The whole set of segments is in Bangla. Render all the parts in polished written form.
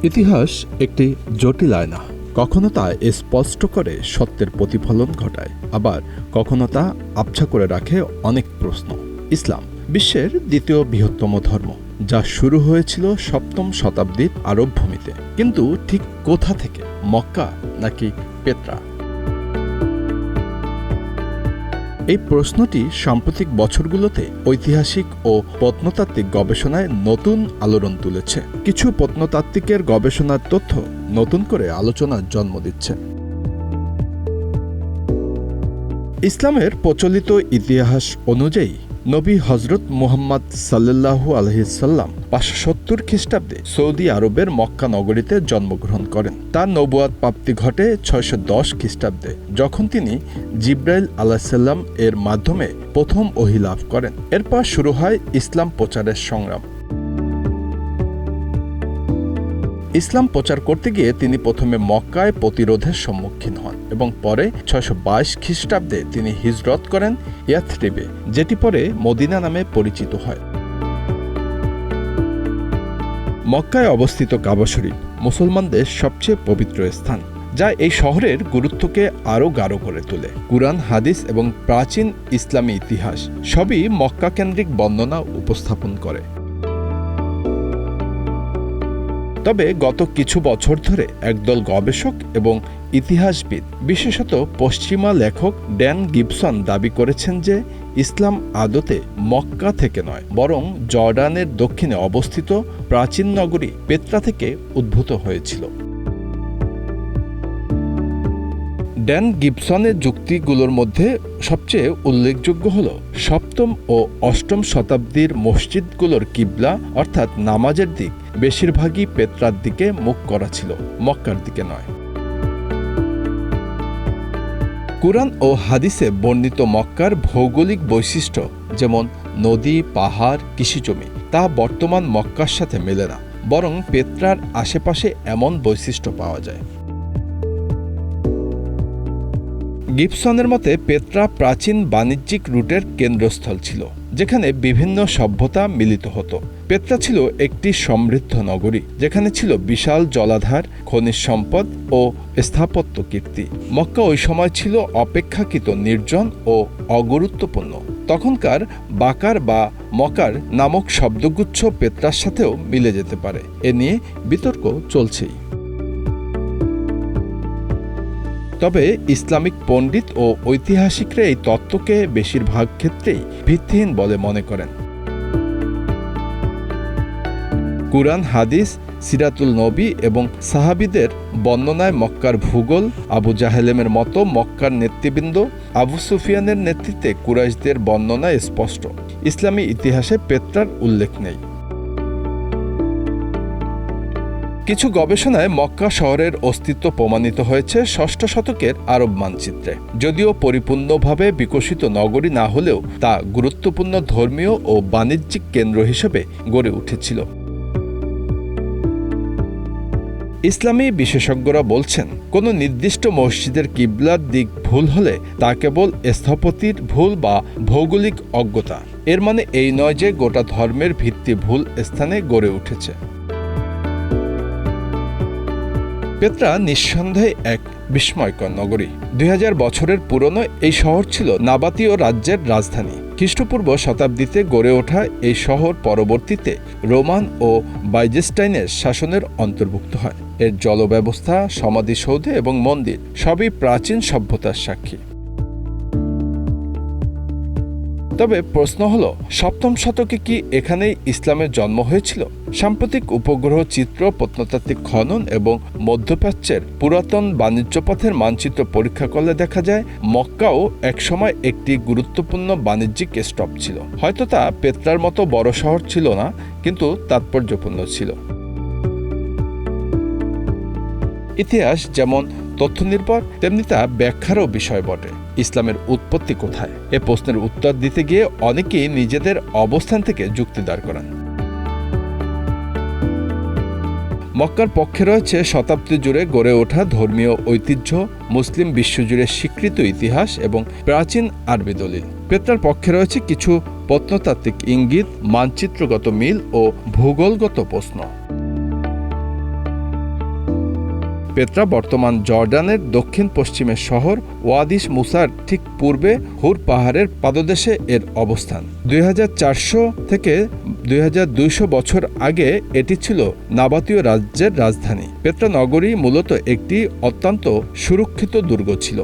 ইতিহাস একটি জটিল আয়না। কখনো তা স্পষ্ট করে সত্যের প্রতিফলন ঘটায়, আবার কখনো তা আবছা করে রাখে অনেক প্রশ্ন। ইসলাম বিশ্বের দ্বিতীয় বৃহত্তম ধর্ম, যা শুরু হয়েছিল 7ম শতাব্দীর আরব ভূমিতে। কিন্তু ঠিক কোথা থেকে, মক্কা নাকি পেত্রা? এই প্রশ্নটি সাম্প্রতিক বছরগুলোতে ঐতিহাসিক ও প্রত্নতাত্ত্বিক গবেষণায় নতুন আলোড়ন তুলেছে। কিছু প্রত্নতাত্ত্বিকের গবেষণার তথ্য নতুন করে আলোচনার জন্ম দিচ্ছে। ইসলামের প্রচলিত ইতিহাস অনুযায়ী নবী হজরত মুহাম্মদ সাল্লাল্লাহু আলাইহি সাল্লাম 570 খ্রিস্টাব্দে সৌদি আরবের মক্কা নগরীতে জন্মগ্রহণ করেন। তার নবুয়াত প্রাপ্তি ঘটে 610 খ্রিস্টাব্দে, যখন তিনি জিব্রাইল আলাইহিসসালাম এর মাধ্যমে প্রথম ওহী লাভ করেন। এরপর শুরু হয় ইসলাম প্রচারের সংগ্রাম। ইসলাম প্রচার করতে গিয়ে তিনি প্রথমে মক্কায় প্রতিরোধের সম্মুখীন হন এবং পরে 622 খ্রিস্টাব্দে তিনি হিজরত করেন ইয়াথরিবে, যেটি পরে মদিনা নামে পরিচিত হয়। মক্কায় অবস্থিত কাবা শরীফ মুসলমানদের সবচেয়ে পবিত্র স্থান, যা এই শহরের গুরুত্বকে আরও গাঢ় করে তোলে। কুরআন, হাদিস এবং প্রাচীন ইসলামী ইতিহাস সবই মক্কা কেন্দ্রিক বর্ণনা উপস্থাপন করে। তবে গত কিছু বছর ধরে একদল গবেষক এবং ইতিহাসবিদ, বিশেষত পশ্চিমা লেখক ড্যান গিবসন দাবি করেছেন যে ইসলাম আদতে মক্কা থেকে নয়, বরং জর্ডানের দক্ষিণে অবস্থিত প্রাচীন নগরী পেত্রা থেকে উদ্ভূত হয়েছিল। ড্যান গিবসনের যুক্তিগুলোর মধ্যে সবচেয়ে উল্লেখযোগ্য হল 7ম ও 8ম শতাব্দীর মসজিদগুলোর কিবলা অর্থাৎ নামাজের দিক বেশিরভাগই পেত্রার দিকে মুখ করা ছিল, মক্কার দিকে নয়। কুরআন ও হাদিসে বর্ণিত মক্কার ভৌগোলিক বৈশিষ্ট্য, যেমন নদী, পাহাড়, কৃষিজমি, তা বর্তমান মক্কার সাথে মেলে না, বরং পেত্রার আশেপাশে এমন বৈশিষ্ট্য পাওয়া যায়। গিবসনের মতে পেত্রা প্রাচীন বাণিজ্যিক রুটের কেন্দ্রস্থল ছিল, যেখানে বিভিন্ন সভ্যতা মিলিত হতো। পেত্রা ছিল একটি সমৃদ্ধ নগরী, যেখানে ছিল বিশাল জলাধার, খনিজ সম্পদ ও স্থাপত্য কীর্তি। মক্কা ওই সময় ছিল অপেক্ষাকৃত নির্জন ও অগুরুত্বপূর্ণ। তখনকার বাকার বা মকার নামক শব্দগুচ্ছ পেত্রার সাথেও মিলে যেতে পারে, এ নিয়ে বিতর্ক চলছেই। তবে ইসলামিক পণ্ডিত ও ঐতিহাসিকরা এই তত্ত্বকে বেশিরভাগ ক্ষেত্রেই ভিত্তিহীন বলে মনে করেন। কুরআন, হাদিস, সিরাতুল নবী এবং সাহাবীদের বর্ণনায় মক্কার ভূগোল, আবু জাহেলেমের মতো মক্কার নেতৃবৃন্দ, আবু সুফিয়ানের নেতৃত্বে কুরাইশদের বর্ণনায় স্পষ্ট। ইসলামী ইতিহাসে পেত্রার উল্লেখ নেই। কিছু গবেষণায় মক্কা শহরের অস্তিত্ব প্রমাণিত হয়েছে 6ষ্ঠ শতকের আরব মানচিত্রে। যদিও পরিপূর্ণভাবে বিকশিত নগরী না হলেও তা গুরুত্বপূর্ণ ধর্মীয় ও বাণিজ্যিক কেন্দ্র হিসেবে গড়ে উঠেছিল। ইসলামী বিশেষজ্ঞরা বলছেন, কোনো নির্দিষ্ট মসজিদের কিবলার দিক ভুল হলে তা কেবল স্থপতির ভুল বা ভৌগোলিক অজ্ঞতা। এর মানে এই নয় যে গোটা ধর্মের ভিত্তি ভুল স্থানে গড়ে উঠেছে। পেত্রা নিঃসন্দেহে এক বিস্ময়কর নগরী। 2000 বছরের পুরনো এই শহর ছিল নাবাতীয় রাজ্যের রাজধানী। খ্রিস্টপূর্ব শতাব্দীতে গড়ে ওঠা এই শহর পরবর্তীতে রোমান ও বাইজেন্টাইনের শাসনের অন্তর্ভুক্ত হয়। এর জলব্যবস্থা, সমাধিসৌধ এবং মন্দির সবই প্রাচীন সভ্যতার সাক্ষী। তবে প্রশ্ন হল, 7ম শতকে কি এখানেই ইসলামের জন্ম হয়েছিল? সাম্প্রতিক উপগ্রহ চিত্র, প্রত্নতাত্ত্বিক খনন এবং মধ্যপ্রাচ্যের পুরাতন বাণিজ্যপথের মানচিত্র পরীক্ষা করলে দেখা যায় মক্কাও একসময় একটি গুরুত্বপূর্ণ বাণিজ্যিক স্টপ ছিল। হয়তো তা পেত্রার মতো বড় শহর ছিল না, কিন্তু তাৎপর্যপূর্ণ ছিল। ইতিহাস যেমন তথ্য নির্ভর, তেমনি তা ব্যাখ্যারও বিষয় বটে। ইসলামের উৎপত্তি কোথায়? এ প্রশ্নের উত্তর দিতে গিয়ে অনেকেই নিজেদের অবস্থান থেকে যুক্তি দাঁড় করান। মক্কার পক্ষে রয়েছে শতাব্দী জুড়ে গড়ে ওঠা ধর্মীয় ঐতিহ্য, মুসলিম বিশ্বজুড়ে স্বীকৃত ইতিহাস এবং প্রাচীন আরবি দলিল। পেত্রার পক্ষে রয়েছে কিছু প্রত্নতাত্ত্বিক ইঙ্গিত, মানচিত্রগত মিল ও ভূগোলগত প্রশ্ন। পেত্রা বর্তমান জর্ডানের দক্ষিণ পশ্চিমের শহর ওয়াদিস মুসার ঠিক পূর্বে হুর পাহাড়ের পাদদেশে এর অবস্থান। 2400 থেকে 2200 বছর আগে এটি ছিল নাবাতীয় রাজ্যের রাজধানী। পেত্রা নগরী মূলত একটি অত্যন্ত সুরক্ষিত দুর্গ ছিল।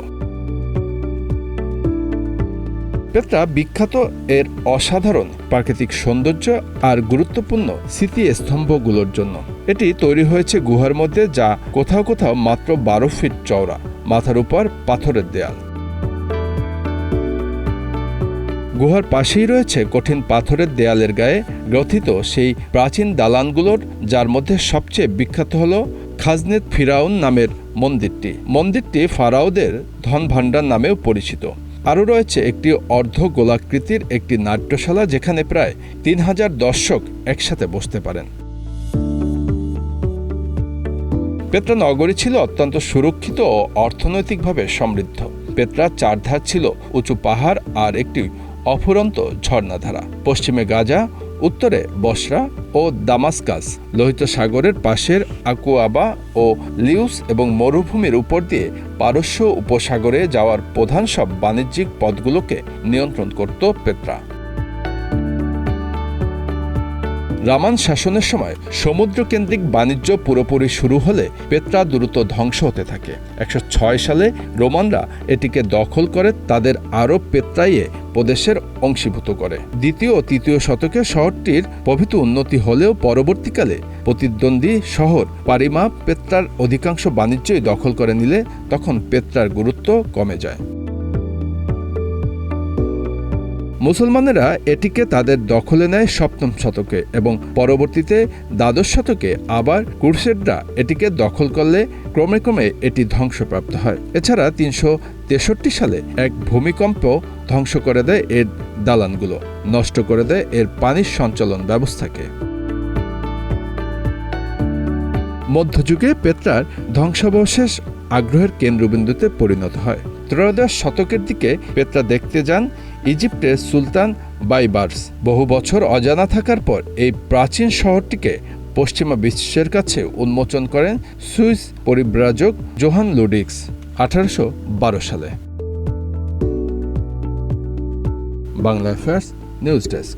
পেত্রা বিখ্যাত এর অসাধারণ প্রাকৃতিক সৌন্দর্য আর গুরুত্বপূর্ণ স্মৃতিস্তম্ভগুলোর জন্য। এটি তৈরি হয়েছে গুহার মধ্যে, যা কোথাও কোথাও মাত্র 12 ফিট চওড়া, মাথার উপর পাথরের দেয়াল। গুহার পাশেই রয়েছে কঠিন পাথরের দেয়ালের গায়ে গ্রথিত সেই প্রাচীন দালানগুলোর, যার মধ্যে সবচেয়ে বিখ্যাত হল খাজনেত ফিরাউন নামের মন্দিরটি। মন্দিরটি ফারাওদের ধনভাণ্ডার নামেও পরিচিত। আরও রয়েছে একটি অর্ধ গোলাকৃতির একটি নাট্যশালা, যেখানে প্রায় 3000 দর্শক একসাথে বসতে পারেন। পেত্রা নগরী ছিল অত্যন্ত সুরক্ষিত ও অর্থনৈতিকভাবে সমৃদ্ধ। পেত্রার চারধার ছিল উঁচু পাহাড় আর একটি অফুরন্ত ঝর্ণাধারা। পশ্চিমে গাজা, উত্তরে বসরা ও দামাস্কাস, লোহিত সাগরের পাশের আকুয়াবা ও লিউস এবং মরুভূমির উপর দিয়ে পারস্য উপসাগরে যাওয়ার প্রধান সব বাণিজ্যিক পথগুলোকে নিয়ন্ত্রণ করত পেত্রা। রোমান শাসনের সময় সমুদ্রকেন্দ্রিক বাণিজ্য পুরোপুরি শুরু হলে পেত্রা দ্রুত ধ্বংস হতে থাকে। 106 সালে রোমানরা এটিকে দখল করে তাদের আরব পেত্রাইয়ে প্রদেশের অংশীভূত করে। দ্বিতীয় ও তৃতীয় শতকে শহরটির প্রভূত উন্নতি হলেও পরবর্তীকালে প্রতিদ্বন্দ্বী শহর পারিমা পেত্রার অধিকাংশ বাণিজ্যই দখল করে নিলে তখন পেত্রার গুরুত্ব কমে যায়। মুসলমানেরা এটিকে তাদের দখলে নেয় 7ম শতকে এবং পরবর্তীতে দ্বাদশ শতকে আবার ক্রুসেডরা এটিকে দখল করলে ক্রমে ক্রমে এটি ধ্বংসপ্রাপ্ত হয়। এছাড়া 363 সালে এক ভূমিকম্প ধ্বংস করে দেয় এর দালানগুলো, নষ্ট করে দেয় এর পানির সঞ্চালন ব্যবস্থাকে। মধ্যযুগে পেত্রার ধ্বংসাবশেষ আগ্রহের কেন্দ্রবিন্দুতে পরিণত হয়। ত্রয়োদশ শতকের দিকে পেত্রা দেখতে যান ইজিপ্টের সুলতান বাইবার্স। বহু বছর অজানা থাকার পর এই প্রাচীন শহরটিকে পশ্চিমা বিশ্বের কাছে উন্মোচন করেন সুইস পরিব্রাজক জোহান লুডিক্স 1812 সালে। Bangla affairs news desk.